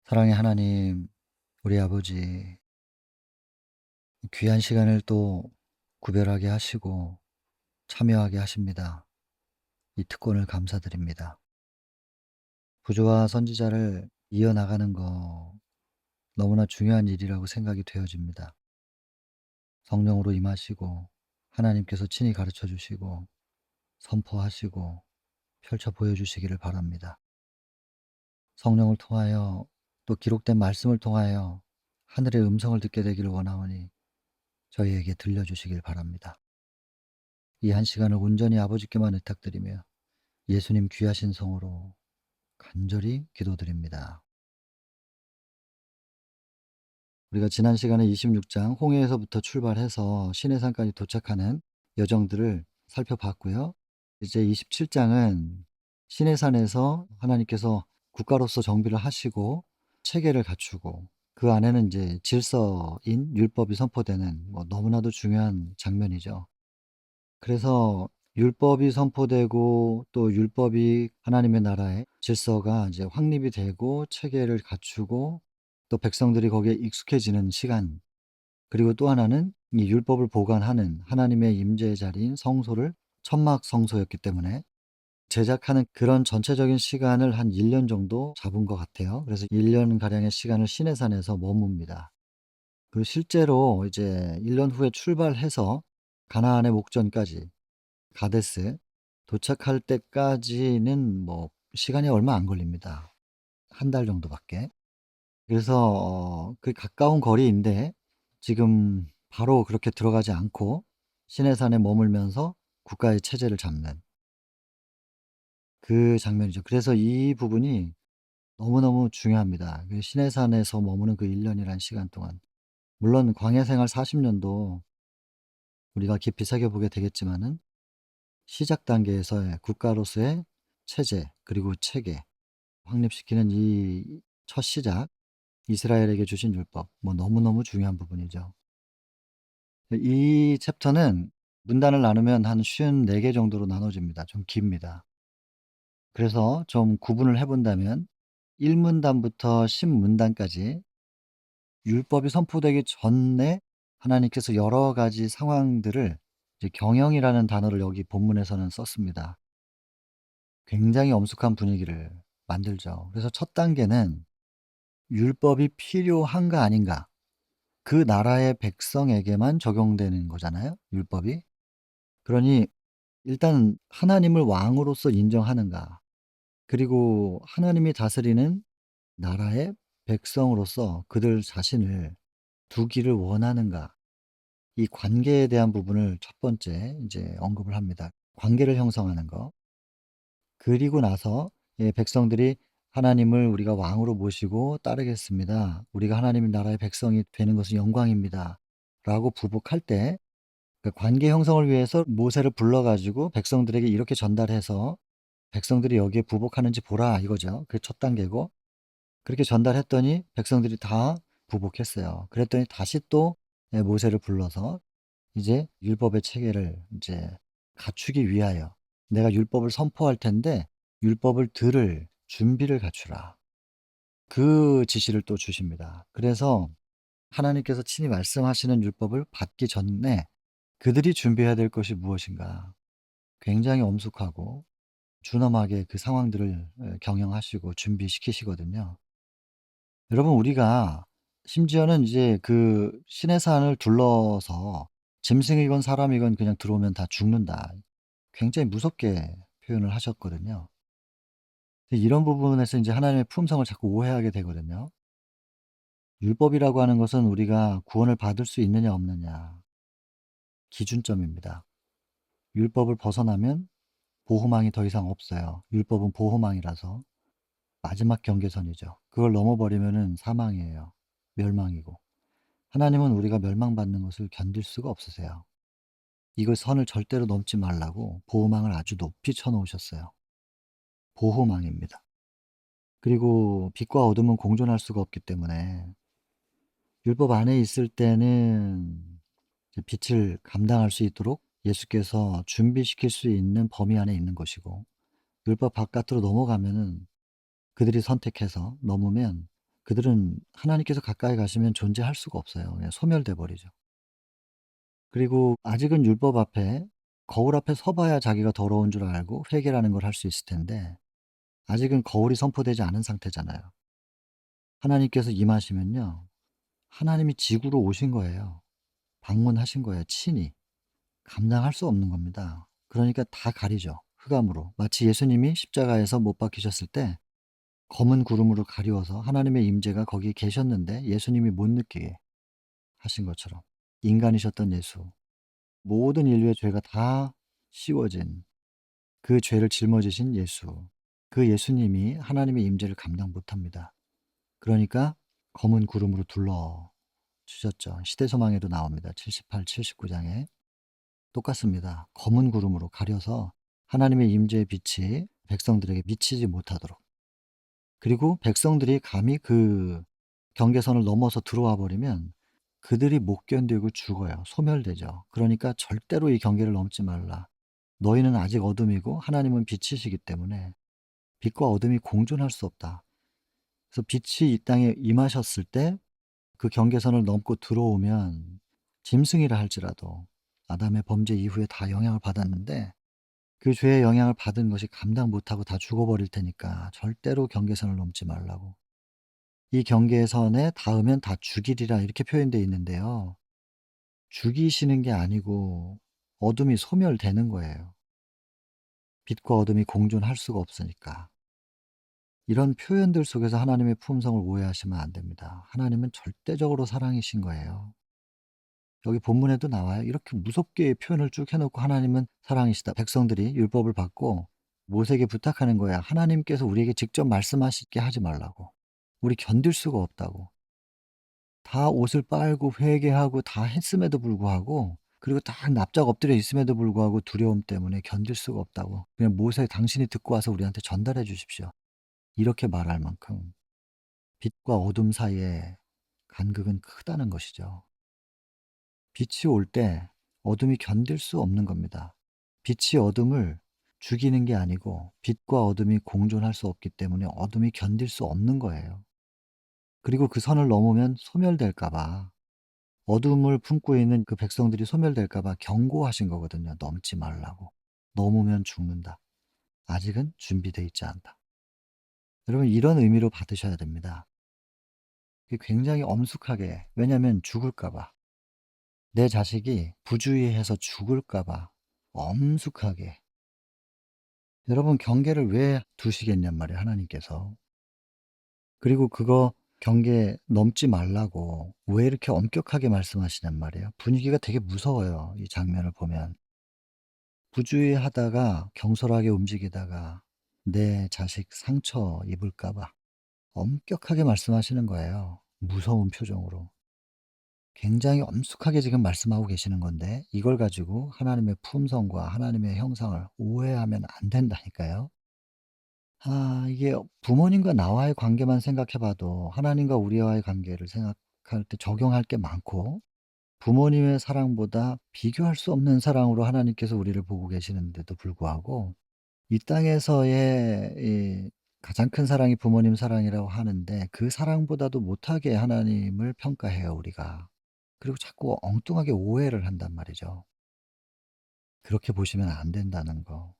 사랑의 하나님, 우리 아버지, 귀한 시간을 또 구별하게 하시고 참여하게 하십니다. 이 특권을 감사드립니다. 부조와 선지자를 이어나가는 거 너무나 중요한 일이라고 생각이 되어집니다. 성령으로 임하시고 하나님께서 친히 가르쳐 주시고 선포하시고 펼쳐 보여주시기를 바랍니다. 성령을 통하여 또 기록된 말씀을 통하여 하늘의 음성을 듣게 되기를 원하오니 저희에게 들려주시길 바랍니다. 이 한 시간을 온전히 아버지께만 의탁드리며 예수님 귀하신 성으로 간절히 기도드립니다. 우리가 지난 시간에 26장 홍해에서부터 출발해서 시내산까지 도착하는 여정들을 살펴봤고요. 이제 27장은 시내산에서 하나님께서 국가로서 정비를 하시고 체계를 갖추고 그 안에는 이제 질서인 율법이 선포되는 너무나도 중요한 장면이죠. 그래서 율법이 선포되고 또 율법이 하나님의 나라의 질서가 이제 확립이 되고 체계를 갖추고 또 백성들이 거기에 익숙해지는 시간, 그리고 또 하나는 이 율법을 보관하는 하나님의 임재의 자리인 성소를 천막 성소였기 때문에 제작하는 그런 전체적인 시간을 한 1년 정도 잡은 것 같아요. 그래서 1년 가량의 시간을 시내산에서 머뭅니다. 그리고 실제로 이제 1년 후에 출발해서 가나안의 목전까지 가데스 도착할 때까지는 시간이 얼마 안 걸립니다. 한 달 정도밖에. 그래서 그 가까운 거리인데 지금 바로 그렇게 들어가지 않고 시내산에 머물면서 국가의 체제를 잡는 그 장면이죠. 그래서 이 부분이 너무너무 중요합니다. 그 시내산에서 머무는 그 1 년이라는 시간 동안. 물론 광야 생활 40 년도 우리가 깊이 새겨보게 되겠지만은 시작 단계에서의 국가로서의 체제 그리고 체계 확립시키는 이 첫 시작, 이스라엘에게 주신 율법 너무너무 중요한 부분이죠. 이 챕터는 문단을 나누면 한 54개 정도로 나눠집니다. 좀 깁니다. 그래서 좀 구분을 해 본다면 1 문단부터 10 문단까지 율법이 선포되기 전에 하나님께서 여러 가지 상황들을 이제 경영이라는 단어를 여기 본문에서는 썼습니다. 굉장히 엄숙한 분위기를 만들죠. 그래서 첫 단계는 율법이 필요한가 아닌가. 그 나라의 백성에게만 적용되는 거잖아요, 율법이. 그러니 일단 하나님을 왕으로서 인정하는가. 그리고 하나님이 다스리는 나라의 백성으로서 그들 자신을 두기를 원하는가. 이 관계에 대한 부분을 첫 번째 이제 언급을 합니다. 관계를 형성하는 거. 그리고 나서 백성들이 "하나님을 우리가 왕으로 모시고 따르겠습니다. 우리가 하나님 나라의 백성이 되는 것은 영광입니다."라고 부복할 때 그 관계 형성을 위해서 모세를 불러 가지고 백성들에게 이렇게 전달해서 "백성들이 여기에 부복하는지 보라." 이거죠. 그게 첫 단계고, 그렇게 전달했더니 백성들이 다 부복했어요. 그랬더니 다시 또 모세를 불러서 이제 율법의 체계를 이제 갖추기 위하여 "내가 율법을 선포할 텐데 율법을 들을 준비를 갖추라." 그 지시를 또 주십니다. 그래서 하나님께서 친히 말씀하시는 율법을 받기 전에 그들이 준비해야 될 것이 무엇인가. 굉장히 엄숙하고 준엄하게 그 상황들을 경영하시고 준비시키시거든요. 여러분, 우리가 심지어는 이제 그 시내산을 둘러서 짐승이건 사람이건 그냥 들어오면 다 죽는다. 굉장히 무섭게 표현을 하셨거든요. 근데 이런 부분에서 인제 하나님의 품성을 자꾸 오해하게 되거든요. 율법이라고 하는 것은 우리가 구원을 받을 수 있느냐 없느냐 기준점입니다. 율법을 벗어나면 보호망이 더 이상 없어요. 율법은 보호망이라서 마지막 경계선이죠. 그걸 넘어버리면은 사망이에요. 멸망이고. 하나님은 우리가 멸망받는 것을 견딜 수가 없으세요. 이거 선을 절대로 넘지 말라고 보호망을 아주 높이 쳐 놓으셨어요. 보호망입니다. 그리고 빛과 어둠은 공존할 수가 없기 때문에 율법 안에 있을 때는 이제 빛을 감당할 수 있도록 예수께서 준비시킬 수 있는 범위 안에 있는 것이고, 율법 바깥으로 넘어가면은 그들이 선택해서 넘으면 그들은 하나님께서 가까이 가시면 존재할 수가 없어요. 그냥 소멸돼 버리죠. 그리고 아직은 율법 앞에 거울 앞에 서 봐야 자기가 더러운 줄 알고 회개라는 걸 할 수 있을 텐데 아직은 거울이 선포되지 않은 상태잖아요. 하나님께서 임하시면요. 하나님이 지구로 오신 거예요. 방문하신 거예요 친히. 감당할 수 없는 겁니다. 그러니까 다 가리죠 흑암으로. 마치 예수님이 십자가에서 못 박히셨을 때 검은 구름으로 가리워서 하나님의 임재가 거기 계셨는데 예수님이 못 느끼게 하신 것처럼 인간이셨던 예수, 모든 인류의 죄가 다 씌워진 그 죄를 짊어지신 예수, 그 예수님이 하나님의 임재를 감당 못합니다. 그러니까 검은 구름으로 둘러 주셨죠. 시대소망에도 나옵니다. 78, 79장에. 똑같습니다. 검은 구름으로 가려서 하나님의 임재의 빛이 백성들에게 미치지 못하도록. 그리고 백성들이 감히 그 경계선을 넘어서 들어와 버리면 그들이 못 견디고 죽어요. 소멸되죠. 그러니까 절대로 이 경계를 넘지 말라. 너희는 아직 어둠이고 하나님은 빛이시기 때문에 빛과 어둠이 공존할 수 없다. 그래서 빛이 이 땅에 임하셨을 때 그 경계선을 넘고 들어오면 짐승이라 할지라도 아담의 범죄 이후에 다 영향을 받았는데 그 죄의 영향을 받은 것이 감당 못하고 다 죽어버릴 테니까 절대로 경계선을 넘지 말라고. 이 경계선에 닿으면 다 죽이리라 이렇게 표현되어 있는데요. 죽이시는 게 아니고 어둠이 소멸되는 거예요. 빛과 어둠이 공존할 수가 없으니까. 이런 표현들 속에서 하나님의 품성을 오해하시면 안 됩니다. 하나님은 절대적으로 사랑이신 거예요. 여기 본문에도 나와요. 이렇게 무섭게 표현을 쭉 해놓고 하나님은 사랑이시다. 백성들이 율법을 받고 모세에게 부탁하는 거야. 하나님께서 우리에게 직접 말씀하시게 하지 말라고. 우리 견딜 수가 없다고. 다 옷을 빨고 회개하고 다 했음에도 불구하고 그리고 딱 납작 엎드려 있음에도 불구하고 두려움 때문에 견딜 수가 없다고. 그냥 모세 당신이 듣고 와서 우리한테 전달해 주십시오. 이렇게 말할 만큼 빛과 어둠 사이에 간극은 크다는 것이죠. 빛이 올 때 어둠이 견딜 수 없는 겁니다. 빛이 어둠을 죽이는 게 아니고 빛과 어둠이 공존할 수 없기 때문에 어둠이 견딜 수 없는 거예요. 그리고 그 선을 넘으면 소멸될까 봐 어둠을 품고 있는 그 백성들이 소멸될까 봐 경고하신 거거든요. 넘지 말라고. 넘으면 죽는다. 아직은 준비되어 있지 않다. 여러분 이런 의미로 받으셔야 됩니다. 굉장히 엄숙하게 왜냐하면 죽을까 봐. 내 자식이 부주의해서 죽을까 봐 엄숙하게. 여러분 경계를 왜 두시겠냔 말이에요 하나님께서. 그리고 그거 경계 넘지 말라고 왜 이렇게 엄격하게 말씀하시냔 말이에요. 분위기가 되게 무서워요 이 장면을 보면. 부주의하다가 경솔하게 움직이다가 내 자식 상처 입을까 봐 엄격하게 말씀하시는 거예요 무서운 표정으로. 굉장히 엄숙하게 지금 말씀하고 계시는 건데 이걸 가지고 하나님의 품성과 하나님의 형상을 오해하면 안 된다니까요. 이게 부모님과 나와의 관계만 생각해 봐도 하나님과 우리와의 관계를 생각할 때 적용할 게 많고 부모님의 사랑보다 비교할 수 없는 사랑으로 하나님께서 우리를 보고 계시는데도 불구하고 이 땅에서의 이 가장 큰 사랑이 부모님 사랑이라고 하는데 그 사랑보다도 못하게 하나님을 평가해요 우리가. 그리고 자꾸 엉뚱하게 오해를 한단 말이죠. 그렇게 보시면 안 된다는 거.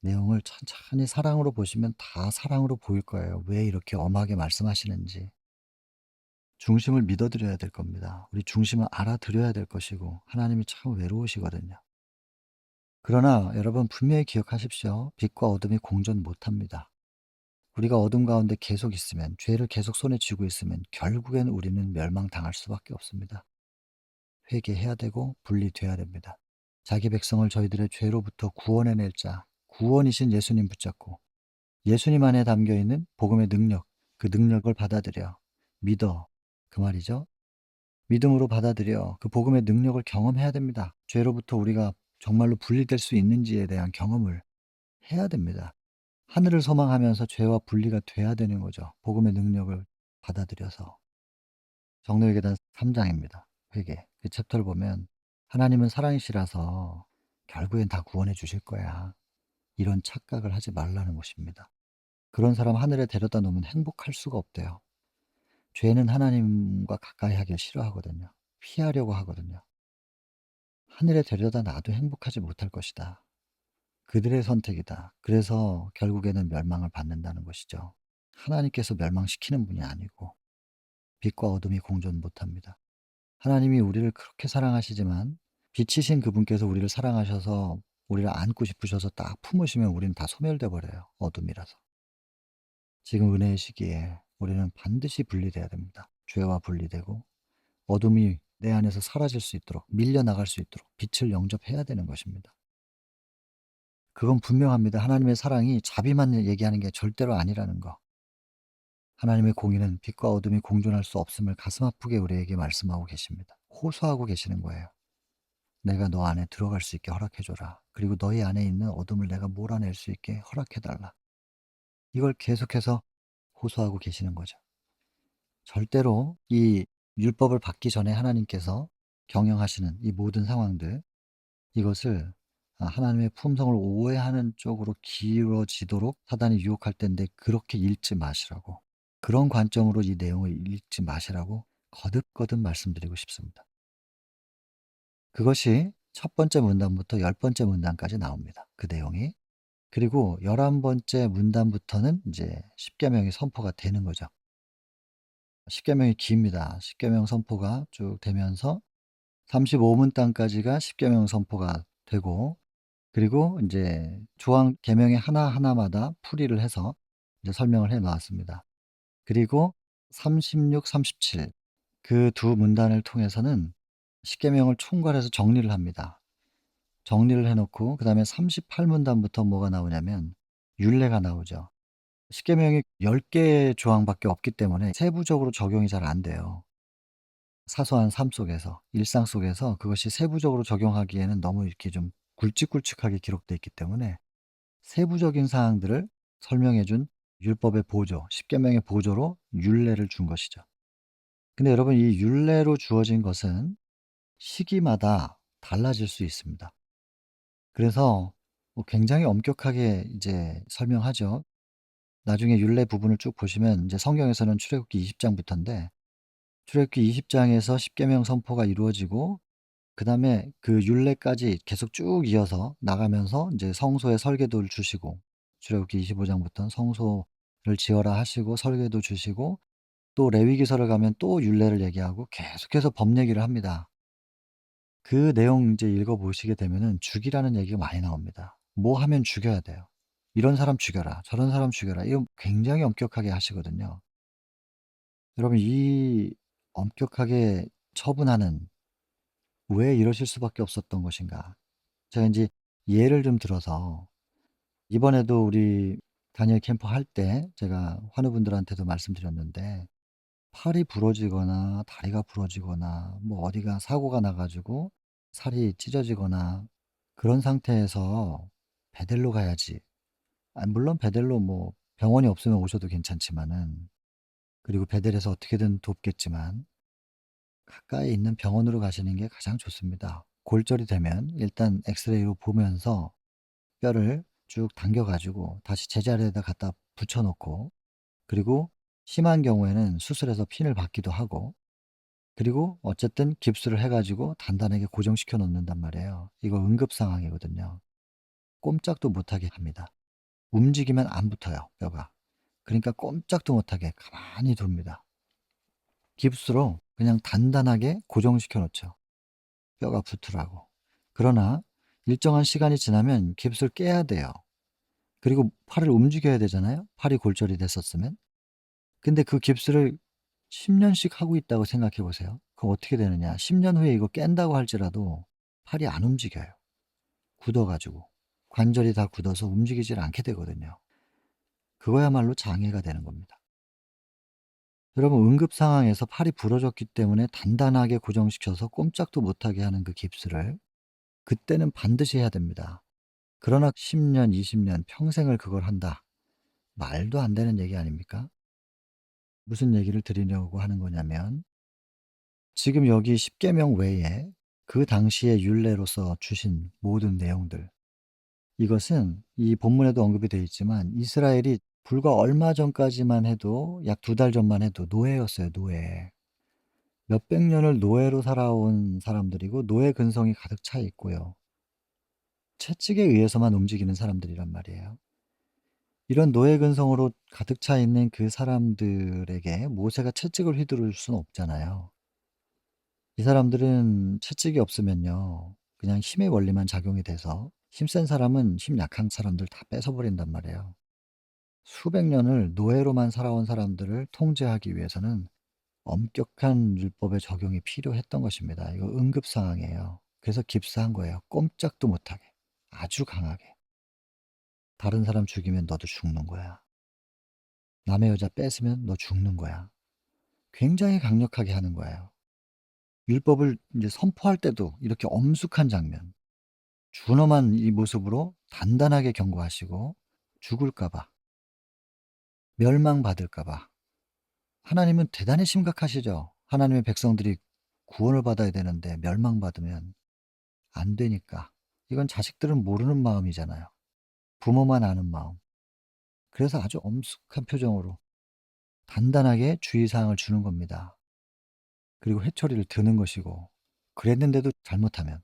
내용을 천천히 사랑으로 보시면 다 사랑으로 보일 거예요. 왜 이렇게 엄하게 말씀하시는지. 중심을 믿어 드려야 될 겁니다. 우리 중심을 알아들여야 될 것이고 하나님이 참 외로우시거든요. 그러나 여러분 분명히 기억하십시오. 빛과 어둠이 공존 못합니다. 우리가 어둠 가운데 계속 있으면 죄를 계속 손에 쥐고 있으면 결국엔 우리는 멸망당할 수밖에 없습니다. 회개해야 되고 분리돼야 됩니다. 자기 백성을 저희들의 죄로부터 구원해낼 자, 구원이신 예수님 붙잡고 예수님 안에 담겨 있는 복음의 능력, 그 능력을 받아들여 믿어 그 말이죠. 믿음으로 받아들여 그 복음의 능력을 경험해야 됩니다. 죄로부터 우리가 정말로 분리될 수 있는지에 대한 경험을 해야 됩니다. 하늘을 소망하면서 죄와 분리가 돼야 되는 거죠. 복음의 능력을 받아들여서. 정로의 계단 3 장입니다. 회개. 그 챕터를 보면 하나님은 사랑이시라서 결국엔 다 구원해 주실 거야. 이런 착각을 하지 말라는 것입니다. 그런 사람 하늘에 데려다 놓으면 행복할 수가 없대요. 죄는 하나님과 가까이 하길 싫어하거든요. 피하려고 하거든요. 하늘에 데려다 놔도 행복하지 못할 것이다. 그들의 선택이다. 그래서 결국에는 멸망을 받는다는 것이죠. 하나님께서 멸망시키는 분이 아니고 빛과 어둠이 공존 못합니다. 하나님이 우리를 그렇게 사랑하시지만 빛이신 그분께서 우리를 사랑하셔서 우리를 안고 싶으셔서 딱 품으시면 우리는 다 소멸돼 버려요, 어둠이라서. 지금 은혜의 시기에 우리는 반드시 분리돼야 됩니다. 죄와 분리되고 어둠이 내 안에서 사라질 수 있도록, 밀려나갈 수 있도록 빛을 영접해야 되는 것입니다. 그건 분명합니다. 하나님의 사랑이 자비만 얘기하는 게 절대로 아니라는 거. 하나님의 공의는 빛과 어둠이 공존할 수 없음을 가슴 아프게 우리에게 말씀하고 계십니다. 호소하고 계시는 거예요. 내가 너 안에 들어갈 수 있게 허락해 줘라. 그리고 너희 안에 있는 어둠을 내가 몰아낼 수 있게 허락해 달라. 이걸 계속해서 호소하고 계시는 거죠. 절대로 이 율법을 받기 전에 하나님께서 경영하시는 이 모든 상황들, 이것을 하나님의 품성을 오해하는 쪽으로 기울어지도록 사단이 유혹할 텐데 그렇게 읽지 마시라고, 그런 관점으로 이 내용을 읽지 마시라고 거듭거듭 말씀드리고 싶습니다. 그것이 첫 번째 문단부터 10번째 문단까지 나옵니다, 그 내용이. 그리고 11번째 문단부터는 이제 십계명이 선포가 되는 거죠. 십계명이 깁니다. 십계명 선포가 쭉 되면서 35문단까지가 십계명 선포가 되고, 그리고 인제 조항 계명의 하나하나마다 풀이를 해서 이제 설명을 해 놓았습니다. 그리고 36, 37 그 두 문단을 통해서는 십계명을 총괄해서 정리를 합니다. 정리를 해 놓고 그다음에 38문단부터 뭐가 나오냐면 율례가 나오죠. 십계명이 10개의 조항밖에 없기 때문에 세부적으로 적용이 잘 안 돼요. 사소한 삶 속에서, 일상 속에서 그것이 세부적으로 적용하기에는 너무 이렇게 좀 굵직굵직하게 기록되어 있기 때문에 세부적인 사항들을 설명해 준 율법의 보조, 십계명의 보조로 율례를 준 것이죠. 근데 여러분, 이 율례로 주어진 것은 시기마다 달라질 수 있습니다. 그래서 뭐 굉장히 엄격하게 이제 설명하죠. 나중에 율례 부분을 쭉 보시면 이제 성경에서는 출애굽기 20장부터인데, 출애굽기 20장에서 십계명 선포가 이루어지고 그다음에 그 율례까지 계속 쭉 이어서 나가면서 인제 성소에 설계도를 주시고, 출애굽기 25장부터는 성소를 지어라 하시고 설계도 주시고, 또 레위기서를 가면 또 율례를 얘기하고 계속해서 법 얘기를 합니다. 그 내용 인제 읽어 보시게 되면은 죽이라는 얘기가 많이 나옵니다. 뭐 하면 죽여야 돼요. 이런 사람 죽여라. 저런 사람 죽여라. 이거 굉장히 엄격하게 하시거든요. 여러분, 이 엄격하게 처분하는, 왜 이러실 수밖에 없었던 것인가? 제가 인제 예를 좀 들어서, 이번에도 우리 다니엘 캠프 할 때 제가 환우분들한테도 말씀드렸는데, 팔이 부러지거나 다리가 부러지거나 뭐 어디가 사고가 나 가지고 살이 찢어지거나 그런 상태에서 베델로 가야지. 물론 베델로 뭐 병원이 없으면 오셔도 괜찮지만은, 그리고 베델에서 어떻게든 돕겠지만 가까이 있는 병원으로 가시는 게 가장 좋습니다. 골절이 되면 일단 엑스레이로 보면서 뼈를 쭉 당겨 가지고 다시 제자리에다 갖다 붙여 놓고, 그리고 심한 경우에는 수술해서 핀을 받기도 하고, 그리고 어쨌든 깁스를 해 가지고 단단하게 고정시켜 놓는단 말이에요. 이거 응급 상황이거든요. 꼼짝도 못하게 합니다. 움직이면 안 붙어요, 뼈가. 그러니까 꼼짝도 못하게 가만히 둡니다. 깁스로 그냥 단단하게 고정시켜 놓죠, 뼈가 붙으라고. 그러나 일정한 시간이 지나면 깁스를 깨야 돼요. 그리고 팔을 움직여야 되잖아요, 팔이 골절이 됐었으면. 근데 그 깁스를 10 년씩 하고 있다고 생각해 보세요. 그럼 어떻게 되느냐. 10년 후에 이거 깬다고 할지라도 팔이 안 움직여요, 굳어 가지고. 관절이 다 굳어서 움직이질 않게 되거든요. 그거야말로 장애가 되는 겁니다. 여러분, 응급 상황에서 팔이 부러졌기 때문에 단단하게 고정시켜서 꼼짝도 못하게 하는 그 깁스를 그때는 반드시 해야 됩니다. 그러나 10 년, 20년 평생을 그걸 한다. 말도 안 되는 얘기 아닙니까? 무슨 얘기를 드리려고 하는 거냐면, 지금 여기 십계명 외에 그 당시의 율례로서 주신 모든 내용들, 이것은 이 본문에도 언급이 되어 있지만 이스라엘이 불과 얼마 전까지만 해도 약 2달 전만 해도 노예였어요, 노예. 몇백 년을 노예로 살아온 사람들이고 노예 근성이 가득 차 있고요. 채찍에 의해서만 움직이는 사람들이란 말이에요. 이런 노예 근성으로 가득 차 있는 그 사람들에게 모세가 채찍을 휘두를 수는 없잖아요. 이 사람들은 채찍이 없으면요, 그냥 힘의 원리만 작용이 돼서 힘센 사람은 힘 약한 사람들 다 뺏어버린단 말이에요. 수백 년을 노예로만 살아온 사람들을 통제하기 위해서는 엄격한 율법의 적용이 필요했던 것입니다. 이거 응급 상황이에요. 그래서 깁스한 거예요. 꼼짝도 못하게. 아주 강하게. 다른 사람 죽이면 너도 죽는 거야. 남의 여자 뺏으면 너 죽는 거야. 굉장히 강력하게 하는 거예요. 율법을 이제 선포할 때도 이렇게 엄숙한 장면, 준엄한 이 모습으로 단단하게 경고하시고 죽을까 봐, 멸망받을까 봐. 하나님은 대단히 심각하시죠. 하나님의 백성들이 구원을 받아야 되는데 멸망받으면 안 되니까. 이건 자식들은 모르는 마음이잖아요. 부모만 아는 마음. 그래서 아주 엄숙한 표정으로 단단하게 주의사항을 주는 겁니다. 그리고 회초리를 드는 것이고, 그랬는데도 잘못하면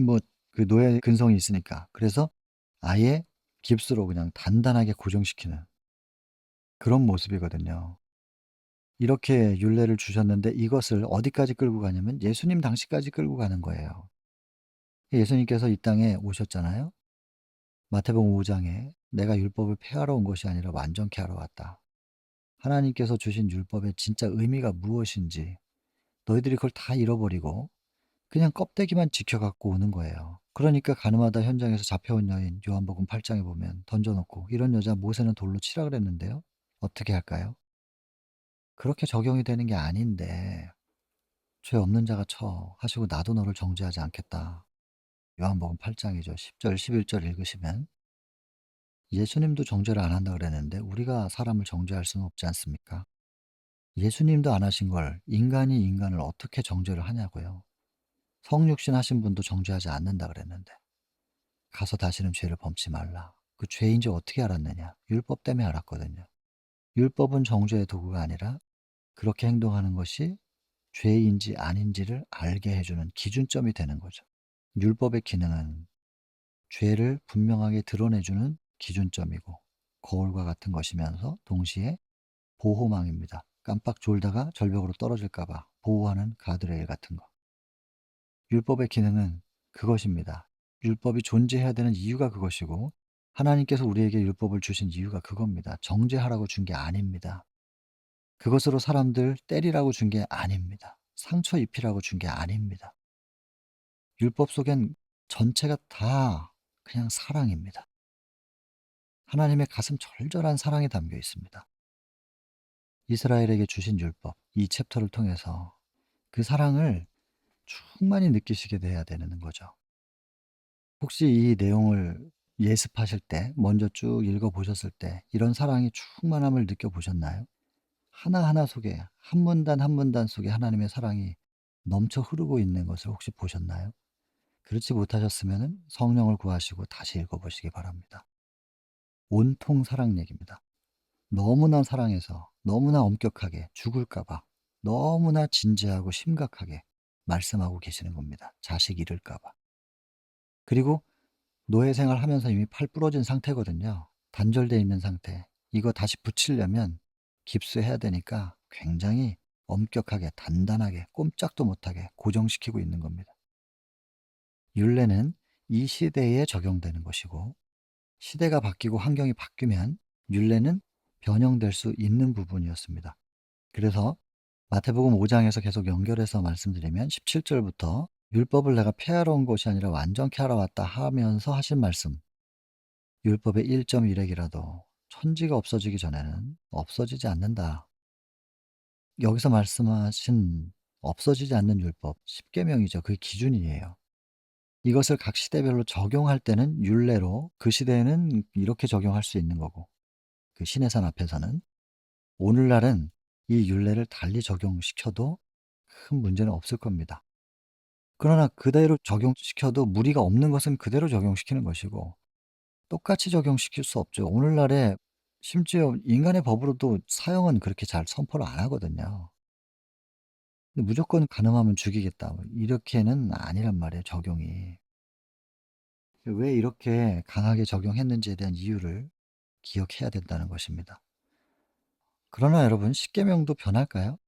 뭐 그 노예 근성이 있으니까, 그래서 아예 깁스로 그냥 단단하게 고정시키는 그런 모습이거든요. 이렇게 율례를 주셨는데 이것을 어디까지 끌고 가냐면 예수님 당시까지 끌고 가는 거예요. 예수님께서 이 땅에 오셨잖아요. 마태복음 5 장에 "내가 율법을 폐하러 온 것이 아니라 완전케 하러 왔다." 하나님께서 주신 율법의 진짜 의미가 무엇인지 너희들이 그걸 다 잃어버리고 그냥 껍데기만 지켜 갖고 오는 거예요. 그러니까 가늠하다 현장에서 잡혀온 여인 요한복음 8 장에 보면 던져 놓고 "이런 여자 모세는 돌로 치라 그랬는데요. 어떻게 할까요?" 그렇게 적용이 되는 게 아닌데 "죄 없는 자가 쳐." 하시고 "나도 너를 정죄하지 않겠다." 요한복음 8 장이죠. 10 절 11절 읽으시면 예수님도 정죄를 안 한다 그랬는데 우리가 사람을 정죄할 수는 없지 않습니까? 예수님도 안 하신 걸 인간이 인간을 어떻게 정죄를 하냐고요. 성육신 하신 분도 정죄하지 않는다 그랬는데 가서 다시는 죄를 범치 말라. 그 죄인지 어떻게 알았느냐? 율법 때문에 알았거든요. 율법은 정죄의 도구가 아니라 그렇게 행동하는 것이 죄인지 아닌지를 알게 해주는 기준점이 되는 거죠. 율법의 기능은 죄를 분명하게 드러내주는 기준점이고 거울과 같은 것이면서 동시에 보호망입니다. 깜빡 졸다가 절벽으로 떨어질까 봐 보호하는 가드레일 같은 거. 율법의 기능은 그것입니다. 율법이 존재해야 되는 이유가 그것이고 하나님께서 우리에게 율법을 주신 이유가 그겁니다. 정죄하라고 준 게 아닙니다. 그것으로 사람들 때리라고 준 게 아닙니다. 상처 입히라고 준 게 아닙니다. 율법 속엔 전체가 다 그냥 사랑입니다. 하나님의 가슴 절절한 사랑이 담겨 있습니다. 이스라엘에게 주신 율법, 이 챕터를 통해서 그 사랑을 충만히 느끼시게 돼야 되는 거죠. 혹시 이 내용을 예습하실 때, 먼저 쭉 읽어보셨을 때 이런 사랑이 충만함을 느껴보셨나요? 하나하나 속에, 한 문단 한 문단 속에 하나님의 사랑이 넘쳐 흐르고 있는 것을 혹시 보셨나요? 그렇지 못하셨으면 성령을 구하시고 다시 읽어보시기 바랍니다. 온통 사랑 얘기입니다. 너무나 사랑해서 너무나 엄격하게 죽을까 봐 너무나 진지하고 심각하게 말씀하고 계시는 겁니다. 자식 잃을까 봐. 그리고 노예 생활하면서 이미 팔 부러진 상태거든요. 단절돼 있는 상태. 이거 다시 붙이려면 깁스해야 되니까 굉장히 엄격하게 단단하게 꼼짝도 못하게 고정시키고 있는 겁니다. 율례는 이 시대에 적용되는 것이고 시대가 바뀌고 환경이 바뀌면 율례는 변형될 수 있는 부분이었습니다. 그래서 마태복음 5 장에서 계속 연결해서 말씀드리면 17 절부터 "율법을 내가 폐하러 온 것이 아니라 완전케 하러 왔다." 하면서 하신 말씀, "율법의 1.1획이라도 천지가 없어지기 전에는 없어지지 않는다." 여기서 말씀하신 없어지지 않는 율법 10 계명이죠. 그게 기준이에요. 이것을 각 시대별로 적용할 때는 율례로 그 시대에는 이렇게 적용할 수 있는 거고 그 시내산 앞에서는 오늘날은 이 율례를 달리 적용시켜도 큰 문제는 없을 겁니다. 그러나 그대로 적용시켜도 무리가 없는 것은 그대로 적용시키는 것이고 똑같이 적용시킬 수 없죠. 오늘날에 심지어 인간의 법으로도 사형은 그렇게 잘 선포를 안 하거든요. 근데 무조건 "가늠하면 죽이겠다." 뭐 이렇게는 아니란 말이에요, 적용이. 왜 이렇게 강하게 적용했는지에 대한 이유를 기억해야 된다는 것입니다. 그러나 여러분, 십계명도 변할까요?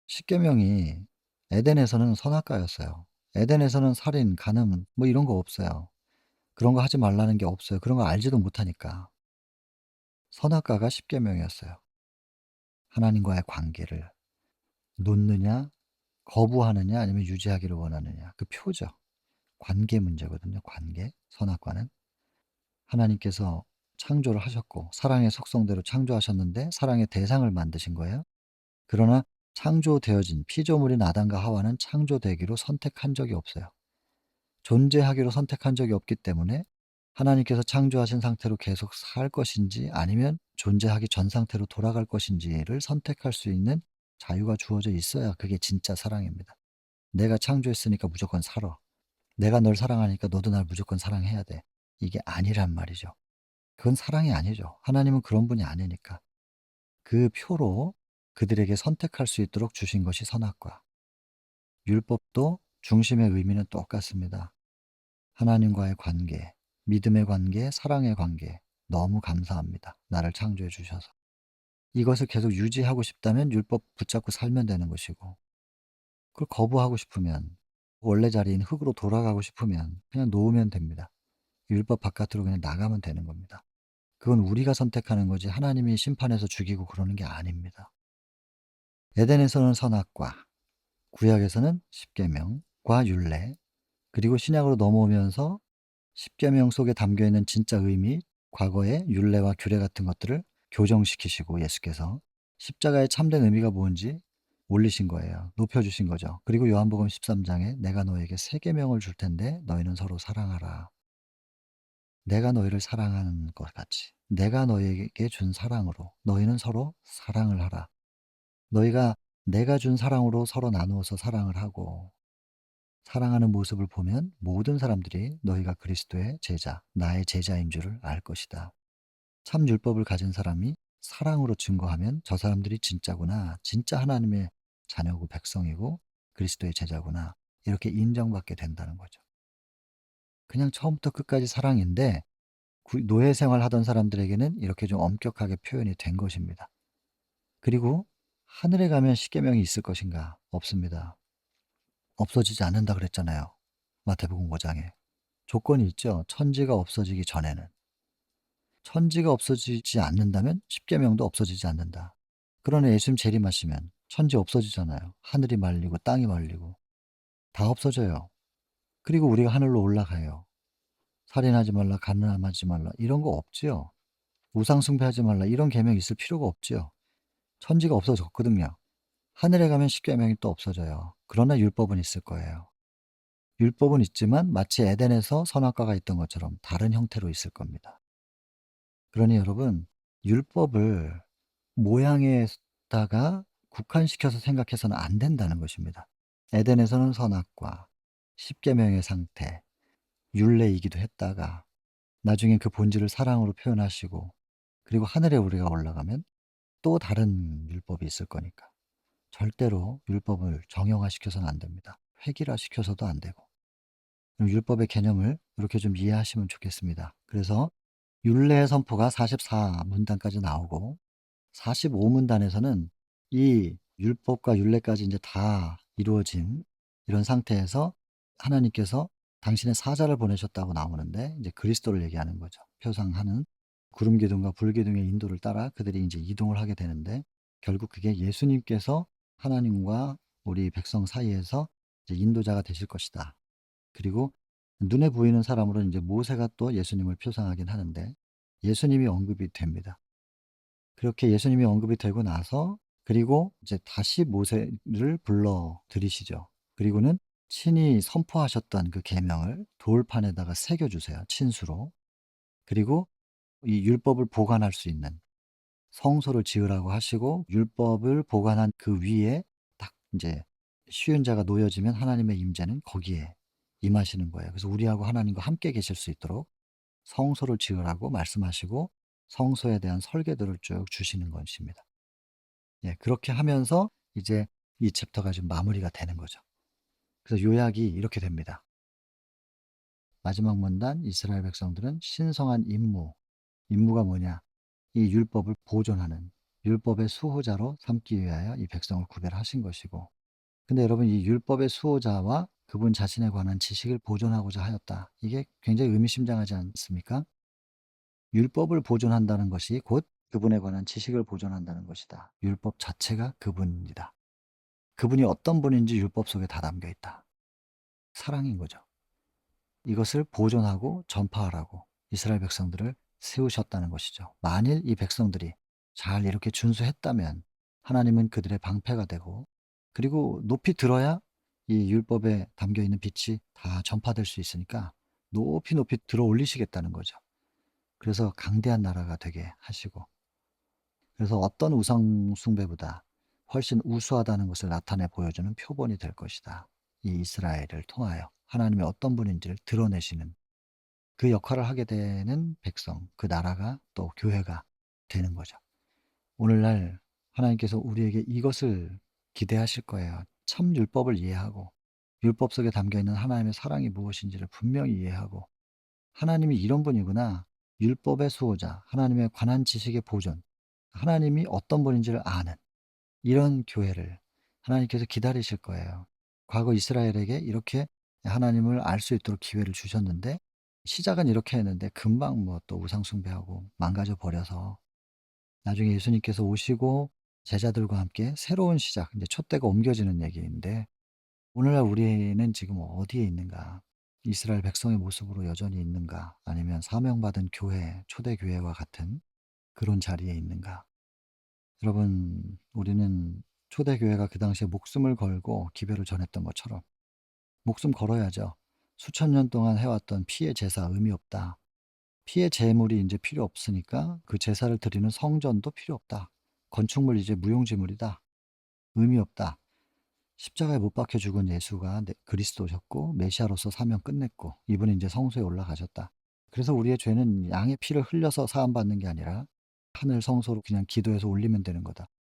십계명이 에덴에서는 선악과였어요. 에덴에서는 살인, 간음 뭐 이런 거 없어요. 그런 거 하지 말라는 게 없어요. 그런 거 알지도 못하니까. 선악과가 십계명이었어요. 하나님과의 관계를 놓느냐, 거부하느냐, 아니면 유지하기를 원하느냐. 그 표죠. 관계 문제거든요, 관계. 선악과는. 하나님께서 창조를 하셨고 사랑의 속성대로 창조하셨는데 사랑의 대상을 만드신 거예요. 그러나 창조되어진 피조물인 아담과 하와는 창조되기로 선택한 적이 없어요. 존재하기로 선택한 적이 없기 때문에 하나님께서 창조하신 상태로 계속 살 것인지 아니면 존재하기 전 상태로 돌아갈 것인지를 선택할 수 있는 자유가 주어져 있어야 그게 진짜 사랑입니다. 내가 창조했으니까 무조건 살아. 내가 널 사랑하니까 너도 날 무조건 사랑해야 돼. 이게 아니란 말이죠. 그건 사랑이 아니죠. 하나님은 그런 분이 아니니까. 그 표로 그들에게 선택할 수 있도록 주신 것이 선악과. 율법도 중심의 의미는 똑같습니다. 하나님과의 관계, 믿음의 관계, 사랑의 관계. 너무 감사합니다. 나를 창조해 주셔서. 이것을 계속 유지하고 싶다면 율법 붙잡고 살면 되는 것이고, 그걸 거부하고 싶으면, 원래 자리인 흙으로 돌아가고 싶으면 그냥 놓으면 됩니다. 율법 바깥으로 그냥 나가면 되는 겁니다. 그건 우리가 선택하는 거지 하나님이 심판해서 죽이고 그러는 게 아닙니다. 에덴에서는 선악과, 구약에서는 십계명과 율례, 그리고 신약으로 넘어오면서 십계명 속에 담겨 있는 진짜 의미, 과거의 율례와 규례 같은 것들을 교정시키시고 예수께서 십자가의 참된 의미가 뭔지 올리신 거예요. 높여주신 거죠. 그리고 요한복음 13장에 내가 너에게 새 계명을 줄 텐데 너희는 서로 사랑하라. 내가 너희를 사랑하는 것 같이 내가 너희에게 준 사랑으로 너희는 서로 사랑을 하라. 너희가 내가 준 사랑으로 서로 나누어서 사랑을 하고 사랑하는 모습을 보면 모든 사람들이 너희가 그리스도의 제자, 나의 제자인 줄을 알 것이다. 참 율법을 가진 사람이 사랑으로 증거하면 저 사람들이 진짜구나. 진짜 하나님의 자녀고 백성이고 그리스도의 제자구나. 이렇게 인정받게 된다는 거죠. 그냥 처음부터 끝까지 사랑인데 노예 생활하던 사람들에게는 이렇게 좀 엄격하게 표현이 된 것입니다. 그리고 하늘에 가면 십계명이 있을 것인가? 없습니다. 없어지지 않는다 그랬잖아요. 마태복음 5장에. 조건이 있죠. 천지가 없어지기 전에는. 천지가 없어지지 않는다면 십계명도 없어지지 않는다. 그러나 예수님 재림하시면 천지 없어지잖아요. 하늘이 말리고 땅이 말리고 다 없어져요. 그리고 우리가 하늘로 올라가요. 살인하지 말라, 간음하지 말라 이런 거 없지요. 우상 숭배하지 말라 이런 계명 있을 필요가 없지요. 천지가 없어졌거든요. 하늘에 가면 십계명이 또 없어져요. 그러나 율법은 있을 거예요. 율법은 있지만 마치 에덴에서 선악과가 있던 것처럼 다른 형태로 있을 겁니다. 그러니 여러분, 율법을 모양에다가 국한시켜서 생각해서는 안 된다는 것입니다. 에덴에서는 선악과, 십계명의 상태, 율례이기도 했다가 나중에 그 본질을 사랑으로 표현하시고 그리고 하늘에 우리가 올라가면 또 다른 율법이 있을 거니까 절대로 율법을 정형화시켜서는 안 됩니다. 획일화시켜서도 안 되고. 그럼 율법의 개념을 이렇게 좀 이해하시면 좋겠습니다. 그래서 율례의 선포가 44문단까지 나오고 45문단에서는 이 율법과 율례까지 이제 다 이루어진 이런 상태에서 하나님께서 당신의 사자를 보내셨다고 나오는데 이제 그리스도를 얘기하는 거죠. 표상하는 구름 기둥과 불 기둥의 인도를 따라 그들이 이제 이동을 하게 되는데 결국 그게 예수님께서 하나님과 우리 백성 사이에서 이제 인도자가 되실 것이다. 그리고 눈에 보이는 사람으로는 이제 모세가 또 예수님을 표상하긴 하는데 예수님이 언급이 됩니다. 그렇게 예수님이 언급이 되고 나서 그리고 이제 다시 모세를 불러 들이시죠. 그리고는 친히 선포하셨던 그 계명을 돌판에다가 새겨 주세요, 친수로. 그리고 이 율법을 보관할 수 있는 성소를 지으라고 하시고 율법을 보관한 그 위에 딱 인제 쉬운 자가 놓여지면 하나님의 임재는 거기에 임하시는 거예요. 그래서 우리하고 하나님과 함께 계실 수 있도록 성소를 지으라고 말씀하시고 성소에 대한 설계도를 쭉 주시는 것입니다. 예, 그렇게 하면서 이제 이 챕터가 좀 마무리가 되는 거죠. 그래서 요약이 이렇게 됩니다. 마지막 문단 이스라엘 백성들은 신성한 임무가 뭐냐? 이 율법을 보존하는 율법의 수호자로 삼기 위하여 이 백성을 구별하신 것이고, 근데 여러분 이 율법의 수호자와 그분 자신에 관한 지식을 보존하고자 하였다. 이게 굉장히 의미심장하지 않습니까? 율법을 보존한다는 것이 곧 그분에 관한 지식을 보존한다는 것이다. 율법 자체가 그분이다. 그분이 어떤 분인지 율법 속에 다 담겨 있다. 사랑인 거죠. 이것을 보존하고 전파하라고 이스라엘 백성들을 세우셨다는 것이죠. 만일 이 백성들이 잘 이렇게 준수했다면 하나님은 그들의 방패가 되고, 그리고 높이 들어야 이 율법에 담겨 있는 빛이 다 전파될 수 있으니까 높이 높이 들어 올리시겠다는 거죠. 그래서 강대한 나라가 되게 하시고, 그래서 어떤 우상 숭배보다 훨씬 우수하다는 것을 나타내 보여주는 표본이 될 것이다. 이 이스라엘을 통하여 하나님이 어떤 분인지를 드러내시는 그 역할을 하게 되는 백성, 그 나라가 또 교회가 되는 거죠. 오늘날 하나님께서 우리에게 이것을 기대하실 거예요. 참 율법을 이해하고 율법 속에 담겨 있는 하나님의 사랑이 무엇인지를 분명히 이해하고, 하나님이 이런 분이구나. 율법의 수호자, 하나님의 관한 지식의 보존, 하나님이 어떤 분인지를 아는 이런 교회를 하나님께서 기다리실 거예요. 과거 이스라엘에게 이렇게 하나님을 알 수 있도록 기회를 주셨는데, 시작은 이렇게 했는데 금방 뭐 또 우상 숭배하고 망가져 버려서 나중에 예수님께서 오시고 제자들과 함께 새로운 시작, 이제 촛대가 옮겨지는 얘기인데, 오늘날 우리는 지금 어디에 있는가? 이스라엘 백성의 모습으로 여전히 있는가? 아니면 사명받은 교회, 초대교회와 같은 그런 자리에 있는가? 여러분, 우리는 초대교회가 그 당시에 목숨을 걸고 기별을 전했던 것처럼 목숨 걸어야죠. 수천 년 동안 해왔던 피의 제사 의미 없다. 피의 제물이 이제 필요 없으니까 그 제사를 드리는 성전도 필요 없다. 건축물 이제 무용지물이다. 의미 없다. 십자가에 못 박혀 죽은 예수가 그리스도셨고 메시아로서 사명 끝냈고 이분이 이제 성소에 올라가셨다. 그래서 우리의 죄는 양의 피를 흘려서 사함받는 게 아니라 하늘 성소로 그냥 기도해서 올리면 되는 거다.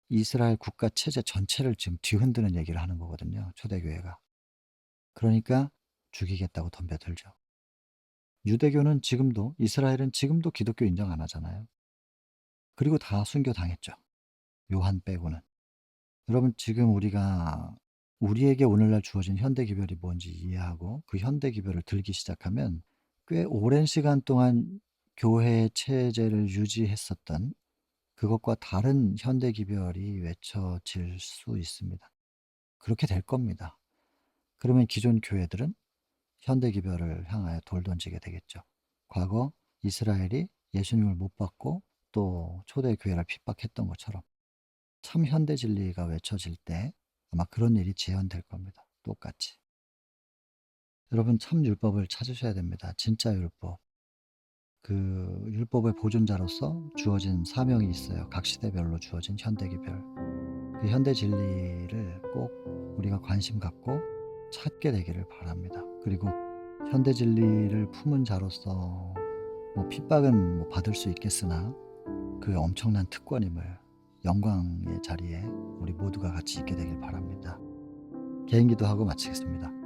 이스라엘 국가 체제 전체를 지금 뒤흔드는 얘기를 하는 거거든요, 초대교회가. 그러니까 죽이겠다고 덤벼들죠. 유대교는 지금도, 이스라엘은 지금도 기독교 인정 안 하잖아요. 그리고 다 순교당했죠. 요한 빼고는. 여러분, 지금 우리가 우리에게 오늘날 주어진 현대기별이 뭔지 이해하고 그 현대기별을 들기 시작하면 꽤 오랜 시간 동안 교회의 체제를 유지했었던 그것과 다른 현대기별이 외쳐질 수 있습니다. 그렇게 될 겁니다. 그러면 기존 교회들은 현대기별을 향하여 돌 던지게 되겠죠. 과거 이스라엘이 예수님을 못 받고 또 초대교회를 핍박했던 것처럼 참 현대 진리가 외쳐질 때 아마 그런 일이 재현될 겁니다. 똑같이. 여러분, 참 율법을 찾으셔야 됩니다. 진짜 율법. 그 율법의 보존자로서 주어진 사명이 있어요. 각 시대별로 주어진 현대기별. 그 현대 진리를 꼭 우리가 관심 갖고 찾게 되기를 바랍니다. 그리고 현대 진리를 품은 자로서 뭐 핍박은 뭐 받을 수 있겠으나 그 엄청난 특권임을 영광의 자리에 우리 모두가 같이 있게 되길 바랍니다. 개인기도 하고 마치겠습니다.